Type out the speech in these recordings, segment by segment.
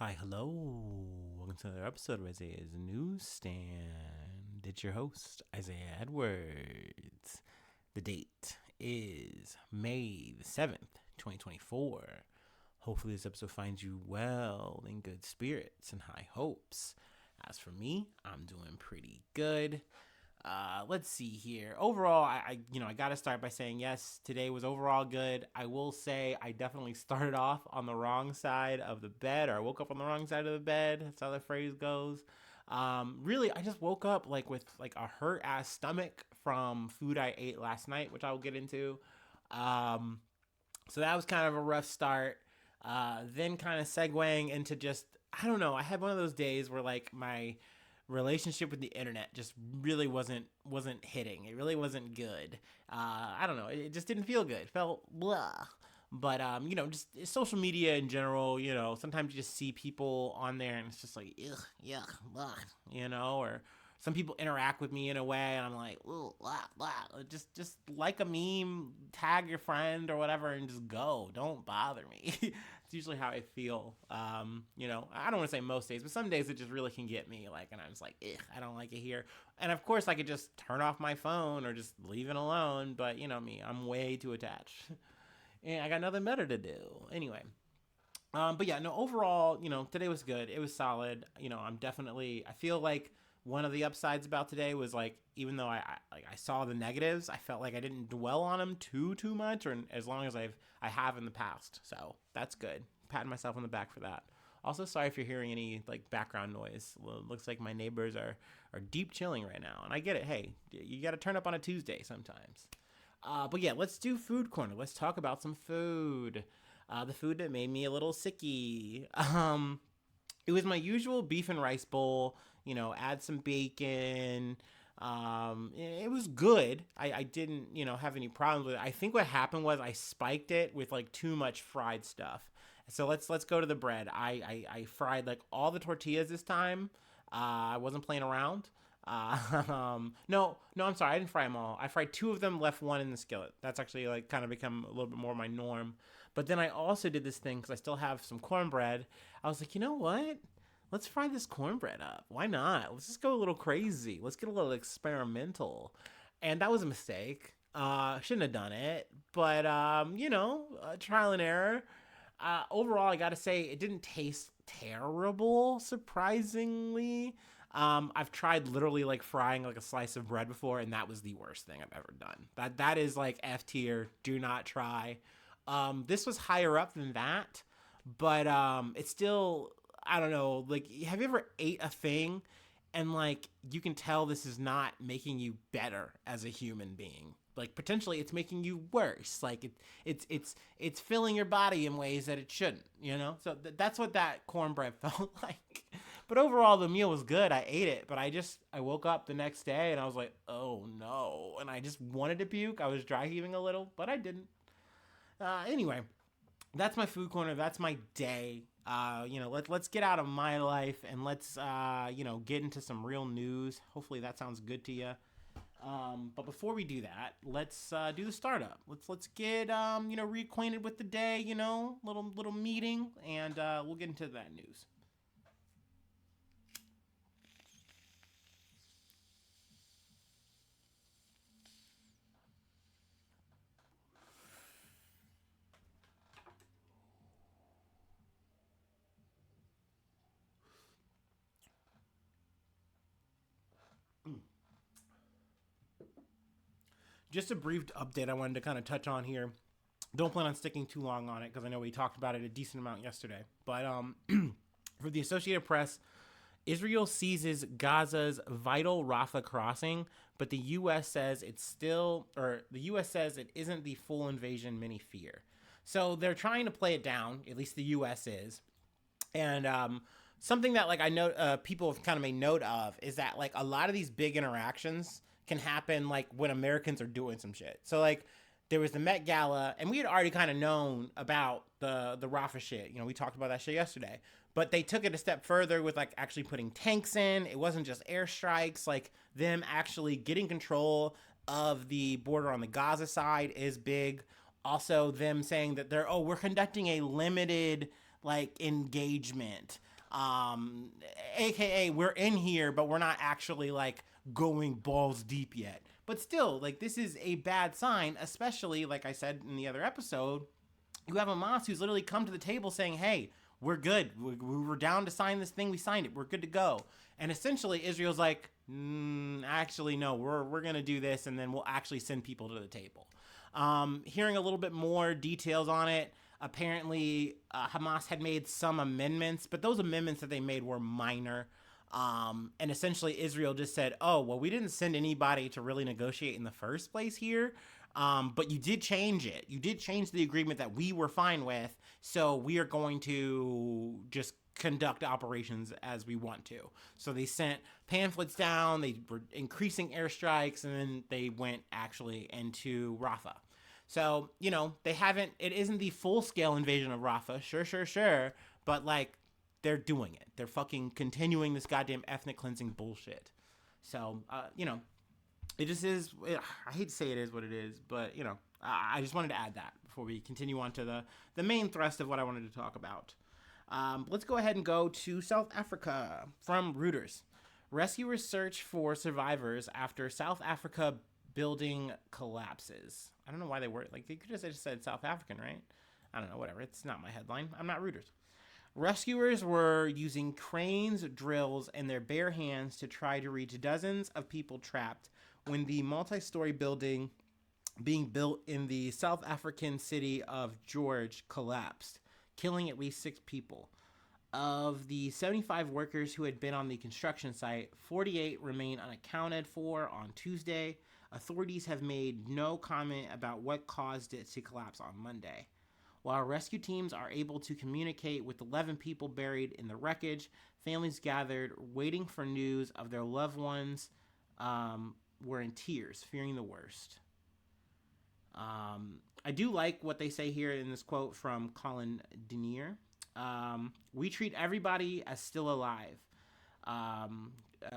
Hi, hello. Welcome to another episode of Isaiah's Newsstand. It's your host, Isaiah Edwards. The date is May the 7th, 2024. Hopefully, this episode finds you well, in good spirits, and high hopes. As for me, I'm doing pretty good. Let's see here. Overall, I gotta start by saying yes. Today was overall good. I will say I definitely started off on the wrong side of the bed, or I woke up on the wrong side of the bed. That's how the phrase goes. Really, I just woke up with a hurt ass stomach from food I ate last night, which I will get into. Um, so that was kind of a rough start. Then kind of segueing into just I don't know. I had one of those days where my relationship with the internet just really wasn't hitting. It really wasn't good. I don't know. It just didn't feel good. It felt blah. But just social media in general. Sometimes you just see people on there, and it's just like, ugh, yuck, blah. Or some people interact with me in a way, and I'm like, ooh, blah, blah. Just like a meme, tag your friend or whatever, and just go. Don't bother me. It's usually how I feel. I don't want to say most days, but some days it just really can get me. And I'm just like, I don't like it here. And of course, I could just turn off my phone or just leave it alone. But you know me, I'm way too attached, and I got nothing better to do. Anyway, but yeah, no. Overall, today was good. It was solid. I feel like one of the upsides about today was even though I saw the negatives, I felt like I didn't dwell on them too much, or as long as I have in the past. So that's good. Patting myself on the back for that. Also, sorry if you're hearing any background noise. Well, it looks like my neighbors are deep chilling right now, and I get it. Hey, you got to turn up on a Tuesday sometimes. But yeah, let's do food corner. Let's talk about some food. The food that made me a little sicky. It was my usual beef and rice bowl. Add some bacon. It was good. I didn't, have any problems with it. I think what happened was I spiked it with too much fried stuff. So let's go to the bread. I fried all the tortillas this time. I wasn't playing around. No, I'm sorry. I didn't fry them all. I fried two of them, left one in the skillet. That's actually kind of become a little bit more my norm. But then I also did this thing because I still have some cornbread. I was like, you know what? Let's fry this cornbread up. Why not? Let's just go a little crazy. Let's get a little experimental. And that was a mistake. Shouldn't have done it. But, trial and error. Overall, I gotta say, it didn't taste terrible, surprisingly. I've tried literally frying a slice of bread before, and that was the worst thing I've ever done. That is F tier. Do not try. This was higher up than that, but it's still I don't know. Have you ever ate a thing and you can tell this is not making you better as a human being? Potentially it's making you worse. It's filling your body in ways that it shouldn't. So that's what that cornbread felt like. But overall, the meal was good. I ate it, but I woke up the next day and I was like, oh no, and I just wanted to puke. I was dry heaving a little, but I didn't. Anyway, that's my food corner. That's my day. Let's get out of my life and let's get into some real news. Hopefully that sounds good to you. But before we do that, let's do the startup. Let's get reacquainted with the day. Little meeting, and we'll get into that news. Just a brief update I wanted to kind of touch on here. Don't plan on sticking too long on it because I know we talked about it a decent amount yesterday. But for the Associated Press, Israel seizes Gaza's vital Rafah crossing, but the U.S. says the U.S. says it isn't the full invasion many fear. So they're trying to play it down. At least the U.S. is, and something that I know people have kind of made note of is that a lot of these big interactions can happen when Americans are doing some shit. So there was the Met Gala, and we had already kind of known about the Rafah shit. We talked about that shit yesterday. But they took it a step further with actually putting tanks in. It wasn't just airstrikes. Them actually getting control of the border on the Gaza side is big. Also, them saying that we're conducting a limited engagement. Um, AKA, we're in here, but we're not actually like going balls deep yet. But still, like, this is a bad sign, especially, like I said in the other episode, you have Hamas who's literally come to the table saying, hey, we're good. We were down to sign this thing. We signed it. We're good to go. And essentially, Israel's like, actually, no, we're going to do this, and then we'll actually send people to the table. Hearing a little bit more details on it, apparently Hamas had made some amendments, but those amendments that they made were minor. And essentially Israel just said, oh, well, we didn't send anybody to really negotiate in the first place here. But you did change it. You did change the agreement that we were fine with. So we are going to just conduct operations as we want to. So they sent pamphlets down. They were increasing airstrikes, and then they went actually into Rafah. So, they haven't, it isn't the full scale invasion of Rafah. Sure. But like, they're doing it. They're fucking continuing this goddamn ethnic cleansing bullshit. So, it just is. I hate to say it is what it is, but I just wanted to add that before we continue on to the main thrust of what I wanted to talk about. Let's go ahead and go to South Africa from Reuters. Rescuers search for survivors after South Africa building collapses. I don't know why they were like, they could have just said South African, right? I don't know, whatever. It's not my headline. I'm not Reuters. Rescuers were using cranes, drills, and their bare hands to try to reach dozens of people trapped when the multi-story building being built in the South African city of George collapsed, killing at least 6 people. Of the 75 workers who had been on the construction site, 48 remain unaccounted for on Tuesday. Authorities have made no comment about what caused it to collapse on Monday. While rescue teams are able to communicate with 11 people buried in the wreckage, families gathered waiting for news of their loved ones were in tears, fearing the worst. I do like what they say here in this quote from Colin Denier. We treat everybody as still alive.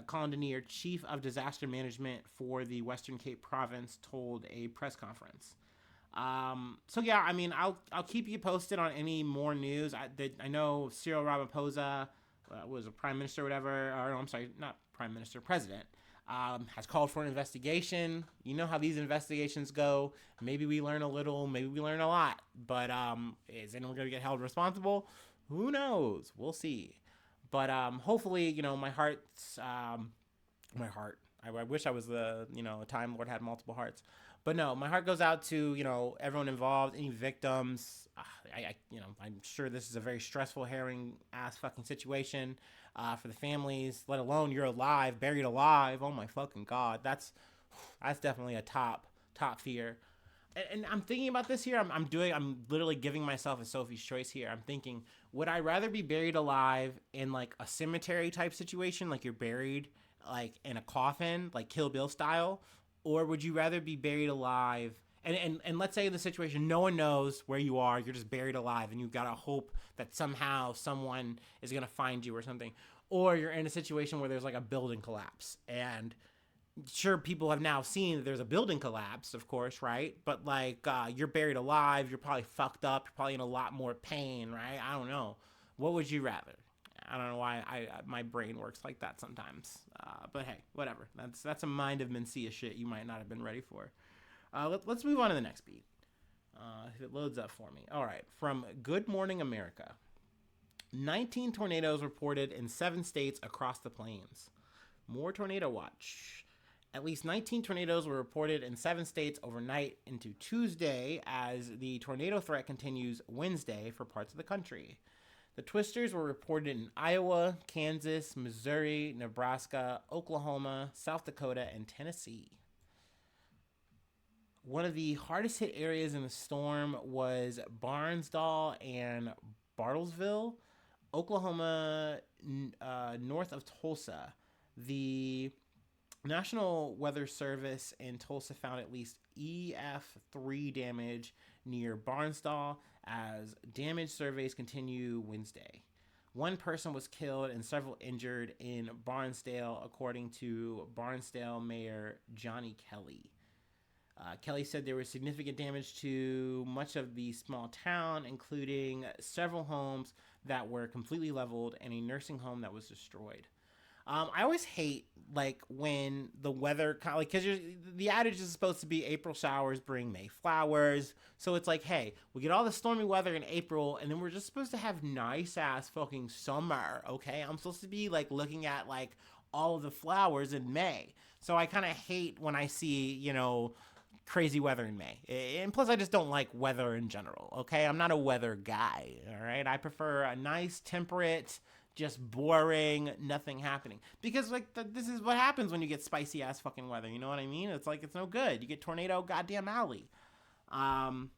Colin Denier, Chief of Disaster Management for the Western Cape Province, told a press conference. So yeah, I mean, I'll keep you posted on any more news. I know Cyril Ramaphosa was a prime minister or whatever, or no, I'm sorry, not prime minister, president, has called for an investigation. You know how these investigations go. Maybe we learn a little, maybe we learn a lot, but is anyone going to get held responsible? Who knows? We'll see. But hopefully, my heart's my heart. I wish I was a Time Lord had multiple hearts. But no, my heart goes out to, everyone involved, any victims. I'm sure this is a very stressful, harrowing ass fucking situation for the families, let alone you're alive, buried alive. Oh my fucking God. That's definitely a top fear. And I'm thinking about this here. I'm literally giving myself a Sophie's choice here. I'm thinking, would I rather be buried alive in like a cemetery type situation, like you're buried like in a coffin, like Kill Bill style, or would you rather be buried alive? And let's say in the situation, no one knows where you are. You're just buried alive, and you've got to hope that somehow someone is going to find you or something. Or you're in a situation where there's like a building collapse, and sure, people have now seen that there's a building collapse, of course, right? But like you're buried alive, you're probably fucked up, you're probably in a lot more pain, right? I don't know. What would you rather? I don't know why my brain works like that sometimes. But hey, whatever. That's a mind of Mencia shit you might not have been ready for. Let's move on to the next beat. If it loads up for me. All right. From Good Morning America. 19 tornadoes reported in 7 states across the plains. More tornado watch. At least 19 tornadoes were reported in 7 states overnight into Tuesday as the tornado threat continues Wednesday for parts of the country. The twisters were reported in Iowa, Kansas, Missouri, Nebraska, Oklahoma, South Dakota, and Tennessee. One of the hardest hit areas in the storm was Barnsdall and Bartlesville, Oklahoma, north of Tulsa. The National Weather Service in Tulsa found at least EF3 damage near Barnsdall as damage surveys continue Wednesday. 1 person was killed and several injured in Barnsdale, according to Barnsdale Mayor Johnny Kelly. Kelly said there was significant damage to much of the small town, including several homes that were completely leveled and a nursing home that was destroyed. I always hate like when the weather like because the adage is supposed to be April showers bring May flowers. So it's like, hey, we get all the stormy weather in April, and then we're just supposed to have nice ass fucking summer. Okay, I'm supposed to be like looking at like all of the flowers in May. So I kind of hate when I see crazy weather in May. And plus, I just don't like weather in general. Okay, I'm not a weather guy. All right, I prefer a nice temperate, just boring, nothing happening. Because like this is what happens when you get spicy ass fucking weather. You know what I mean? It's like it's no good. You get tornado goddamn alley. Um,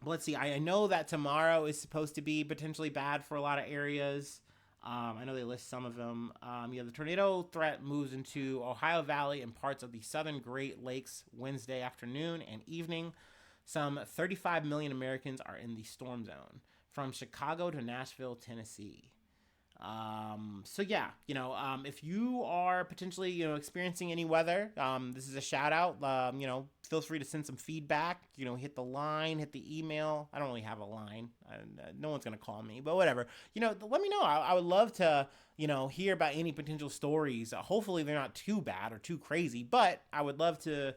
let's see. I know that tomorrow is supposed to be potentially bad for a lot of areas. I know they list some of them. The tornado threat moves into Ohio Valley and parts of the southern Great Lakes Wednesday afternoon and evening. Some 35 million Americans are in the storm zone, from Chicago to Nashville, Tennessee. If you are potentially, experiencing any weather, this is a shout out. Feel free to send some feedback, hit the line, hit the email. I don't really have a line. No one's going to call me, but whatever, let me know. I would love to, hear about any potential stories. Hopefully they're not too bad or too crazy, but I would love to,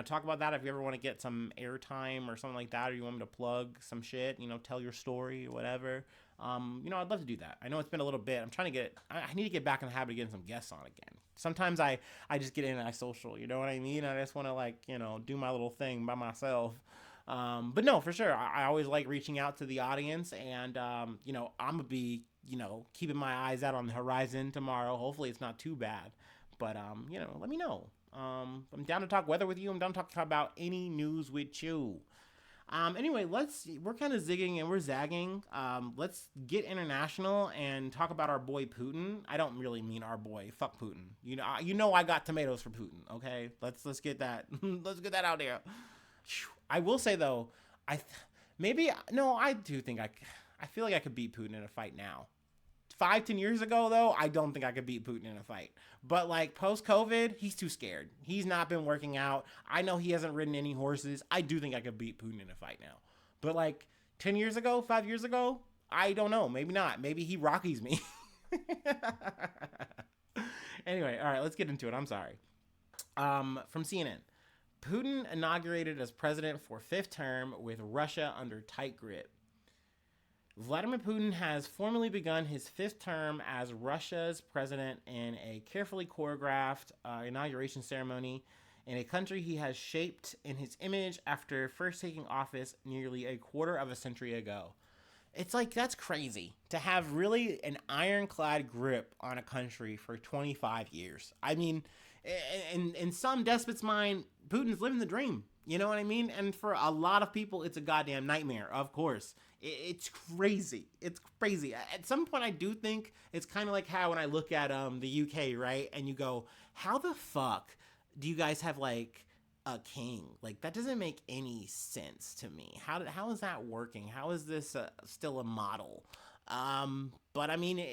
talk about that if you ever want to get some airtime or something like that, or you want me to plug some shit, tell your story or whatever. I'd love to do that. I know it's been a little bit. I need to get back in the habit of getting some guests on again. Sometimes I just get in and I social, you know what I mean? I just want to do my little thing by myself. But no, for sure. I always like reaching out to the audience, and, I'm going to be, keeping my eyes out on the horizon tomorrow. Hopefully it's not too bad, but, let me know. I'm down to talk weather with you. I'm down to talk about any news with you. Anyway, we're kind of zigging and we're zagging. Let's get international and talk about our boy Putin. I don't really mean our boy. Fuck Putin. I got tomatoes for Putin. Okay, let's get that. Let's get that out there. I will say though, I do think I feel like I could beat Putin in a fight now. 5-10 years ago though, I don't think I could beat Putin in a fight. But like post-COVID, he's too scared. He's not been working out. I know he hasn't ridden any horses. I do think I could beat Putin in a fight now. But like 10 years ago, 5 years ago, I don't know. Maybe not. Maybe he Rockies me. Anyway, all right, let's get into it. I'm sorry. From CNN. Putin inaugurated as president for 5th term with Russia under tight grip. Vladimir Putin has formally begun his 5th term as Russia's president in a carefully choreographed inauguration ceremony in a country he has shaped in his image after first taking office nearly a quarter of a century ago. It's like, that's crazy to have really an ironclad grip on a country for 25 years. I mean, in some despots' mind, Putin's living the dream. You know what I mean? And for a lot of people, it's a goddamn nightmare, of course. It's crazy. It's crazy. At some point, I do think it's kind of like how when I look at the UK, right? And you go, how the fuck do you guys have like a king? Like, that doesn't make any sense to me. How is that working? How is this still a model? But I mean,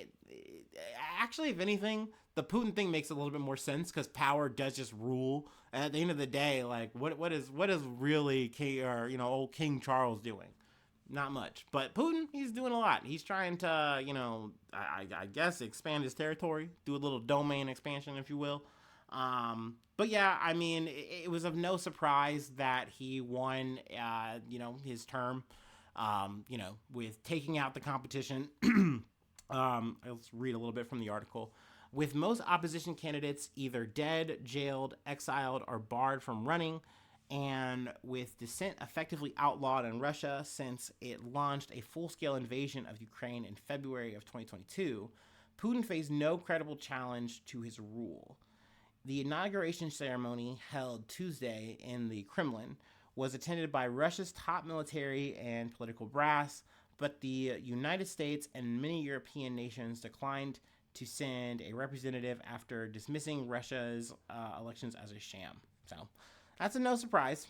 actually, if anything, the Putin thing makes a little bit more sense because power does just rule. At the end of the day, like what is really old King Charles doing? Not much. But Putin, he's doing a lot. He's trying to, I guess expand his territory, do a little domain expansion, if you will. But yeah, I mean, it was of no surprise that he won, his term, with taking out the competition. Let's read a little bit from the article. With most opposition candidates either dead, jailed, exiled, or barred from running, and with dissent effectively outlawed in Russia since it launched a full-scale invasion of Ukraine in February of 2022, Putin faced no credible challenge to his rule. The inauguration ceremony, held Tuesday in the Kremlin, was attended by Russia's top military and political brass, but the United States and many European nations declined to send a representative after dismissing Russia's elections as a sham. So that's a no surprise.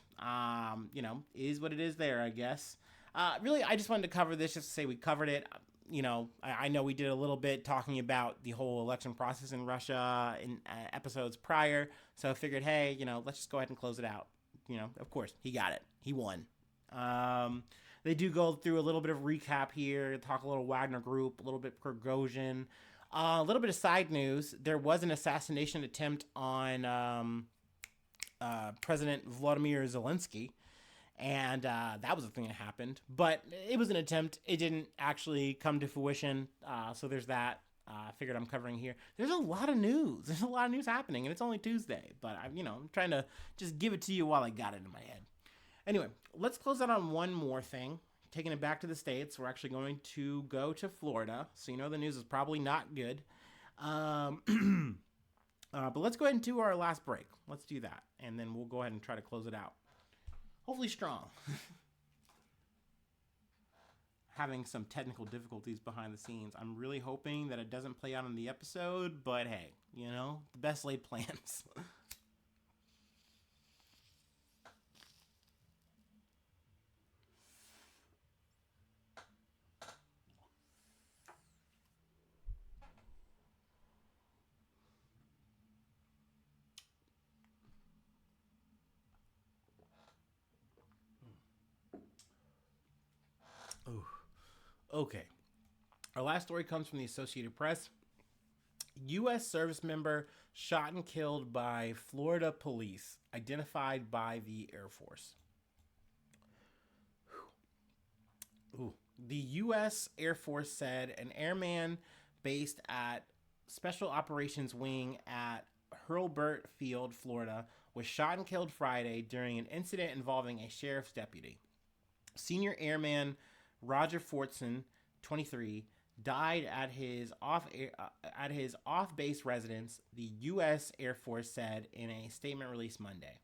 Is what it is there, I guess. Really, I just wanted to cover this just to say we covered it. I know we did a little bit talking about the whole election process in Russia in episodes prior. So I figured, hey, let's just go ahead and close it out. of course, he got it. He won. They do go through a little bit of recap here, talk a little Wagner Group, a little bit Prigozhin. A little bit of side news. There was an assassination attempt on President Vladimir Zelensky. And that was a thing that happened. But it was an attempt. It didn't actually come to fruition. So there's that. I figured I'm covering here. There's a lot of news. There's a lot of news happening. And it's only Tuesday. But, I'm trying to just give it to you while I got it in my head. Anyway, let's close out on one more thing. Taking it back to the States. We're actually going to go to Florida. So the news is probably not good. But let's go ahead and do our last break. Let's do that. And then we'll go ahead and try to close it out. Hopefully strong. Having some technical difficulties behind the scenes. I'm really hoping that it doesn't play out in the episode, but hey, the best laid plans. Ooh. Okay. Our last story comes from the Associated Press. U.S. service member shot and killed by Florida police, identified by the Air Force. Ooh. The U.S. Air Force said an airman based at Special Operations Wing at Hurlburt Field, Florida, was shot and killed Friday during an incident involving a sheriff's deputy. Senior Airman Roger Fortson, 23, died at his off-base residence, the U.S. Air Force said in a statement released Monday.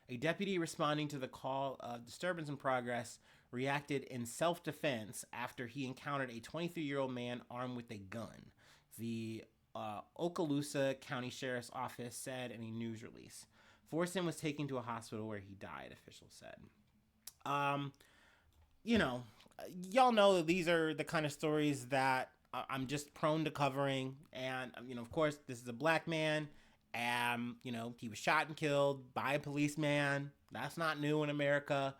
A deputy responding to the call of disturbance in progress reacted in self-defense after he encountered a 23-year-old man armed with a gun, the Okaloosa County Sheriff's Office said in a news release. Fortson was taken to a hospital where he died, officials said. Y'all know that these are the kind of stories that I'm just prone to covering. And, of course, this is a black man. And, he was shot and killed by a policeman. That's not new in America.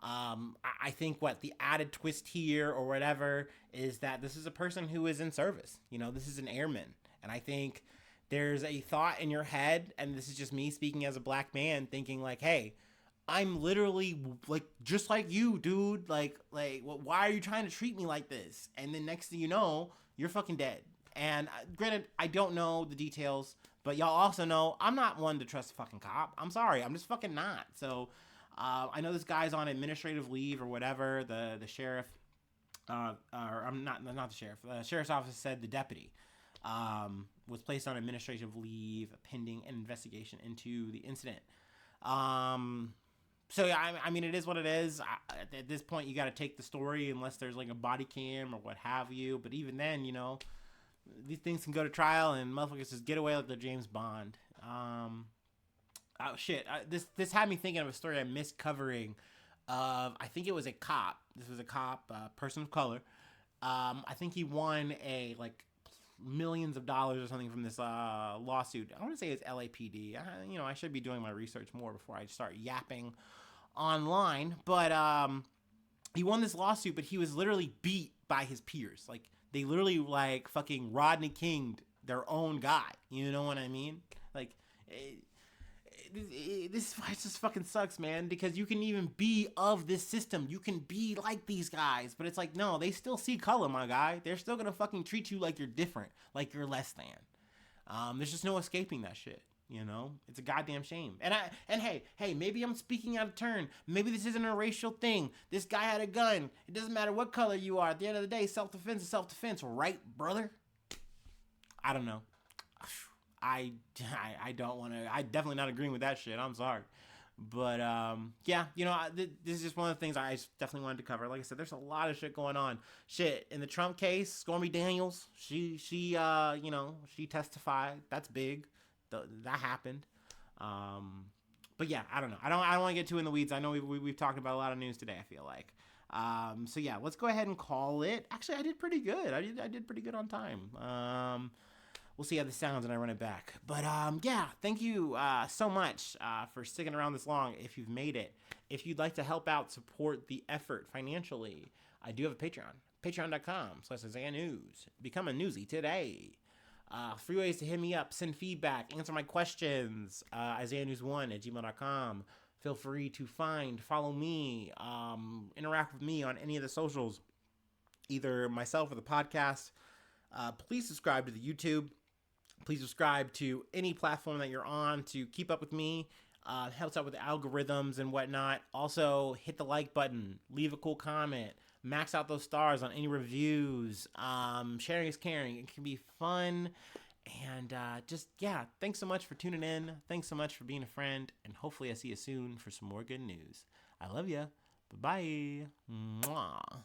I think the added twist here or whatever is that this is a person who is in service. This is an airman. And I think there's a thought in your head, and this is just me speaking as a black man, thinking like, hey, I'm literally just like you, dude. Why are you trying to treat me like this? And then next thing you know, you're fucking dead. And granted, I don't know the details, but y'all also know I'm not one to trust a fucking cop. I'm sorry, I'm just fucking not. So I know this guy's on administrative leave or whatever. The sheriff, or I'm not the sheriff. The sheriff's office said the deputy was placed on administrative leave pending an investigation into the incident. So yeah, I mean, it is what it is. At this point, you got to take the story unless there's a body cam or what have you. But even then, these things can go to trial and motherfuckers just get away like they're James Bond. This had me thinking of a story I missed covering. I think it was a cop. This was a cop, person of color. I think he won millions of dollars or something from this lawsuit. I want to say it's LAPD. I should be doing my research more before I start yapping online. But he won this lawsuit, but he was literally beat by his peers. They literally fucking Rodney King'd their own guy. You know what I mean? This is why it just fucking sucks, man, because you can even be of this system. You can be like these guys, but it's no, they still see color, my guy. They're still gonna fucking treat you like you're different, like you're less than. There's just no escaping that shit, It's a goddamn shame. And hey, maybe I'm speaking out of turn. Maybe this isn't a racial thing. This guy had a gun. It doesn't matter what color you are. At the end of the day, self-defense is self-defense, right, brother? I don't know. I don't want to. I definitely not agreeing with that shit. I'm sorry, but yeah, this is just one of the things I definitely wanted to cover. Like I said, there's a lot of shit going on. Shit in the Trump case, Stormy Daniels, she testified. That's big. That happened. But yeah, I don't know. I don't want to get too in the weeds. I know we've talked about a lot of news today, I feel like. So yeah, let's go ahead and call it. Actually, I did pretty good. I did pretty good on time. we'll see how this sounds when I run it back. But yeah, thank you so much for sticking around this long. If you've made it, if you'd like to help out, support the effort financially, I do have a Patreon. Patreon.com/Isaiah News. Become a newsie today. Free ways to hit me up, send feedback, answer my questions. IsaiahNews1@gmail.com. Feel free to follow me, interact with me on any of the socials, either myself or the podcast. Please subscribe to the YouTube. Please subscribe to any platform that you're on to keep up with me. Helps out with the algorithms and whatnot. Also, hit the like button. Leave a cool comment. Max out those stars on any reviews. Sharing is caring. It can be fun. And thanks so much for tuning in. Thanks so much for being a friend. And hopefully I see you soon for some more good news. I love you. Bye-bye. Mwah.